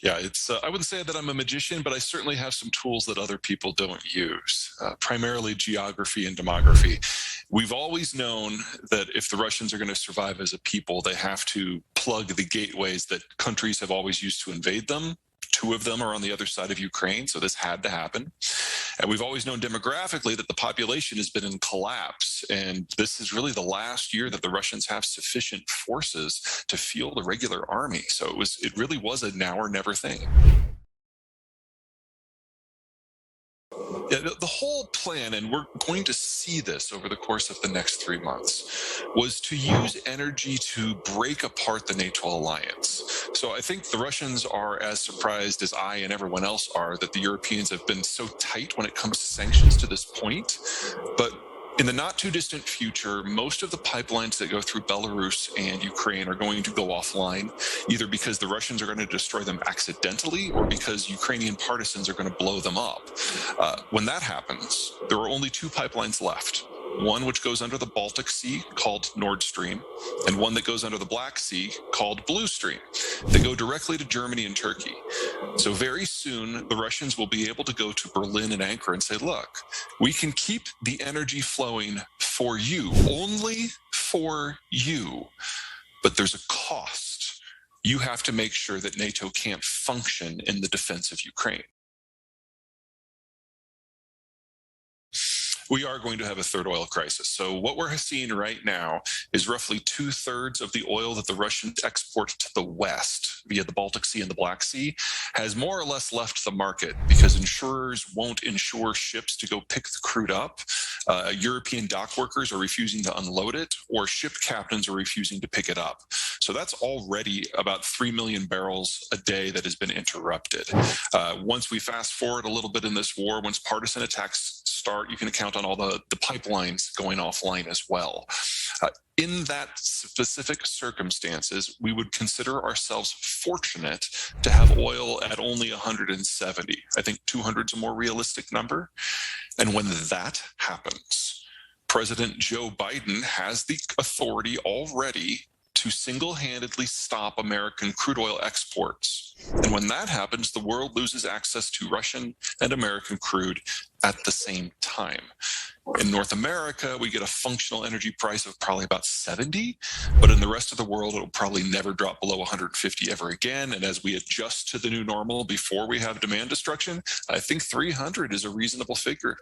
Yeah, it's. I wouldn't say that I'm a magician, but I certainly have some tools that other people don't use, primarily geography and demography. We've always known that if the Russians are going to survive as a people, they have to plug the gateways that countries have always used to invade them. Two of them are on the other side of Ukraine, so this had to happen. And we've always known demographically that the population has been in collapse. And this is really the last year that the Russians have sufficient forces to field a regular army. So it really was a now or never thing. Yeah, the whole plan, and we're going to see this over the course of the next 3 months, was to use energy to break apart the NATO alliance. So I think the Russians are as surprised as I and everyone else are that the Europeans have been so tight when it comes to sanctions to this point. But in the not too distant future, most of the pipelines that go through Belarus and Ukraine are going to go offline, either because the Russians are going to destroy them accidentally or because Ukrainian partisans are going to blow them up. When that happens, there are only two pipelines left. One which goes under the Baltic Sea called Nord Stream, and one that goes under the Black Sea called Blue Stream. They go directly to Germany and Turkey. So very soon, the Russians will be able to go to Berlin and Ankara and say, look, we can keep the energy flowing for you, only for you, but there's a cost. You have to make sure that NATO can't function in the defense of Ukraine. We are going to have a third oil crisis. So what we're seeing right now is roughly 2/3 of the oil that the Russians export to the West via the Baltic Sea and the Black Sea has more or less left the market because insurers won't insure ships to go pick the crude up. European dock workers are refusing to unload it, or ship captains are refusing to pick it up. So that's already about 3 million barrels a day that has been interrupted. Once we fast forward a little bit in this war, once partisan attacks start, you can count on all the pipelines going offline as well. In that specific circumstances, we would consider ourselves fortunate to have oil at only 170. I think 200 is a more realistic number. And when that happens, President Joe Biden has the authority already to single-handedly stop American crude oil exports. And when that happens, the world loses access to Russian and American crude at the same time. In North America, we get a functional energy price of probably about 70, but in the rest of the world, it'll probably never drop below 150 ever again. And as we adjust to the new normal before we have demand destruction, I think 300 is a reasonable figure.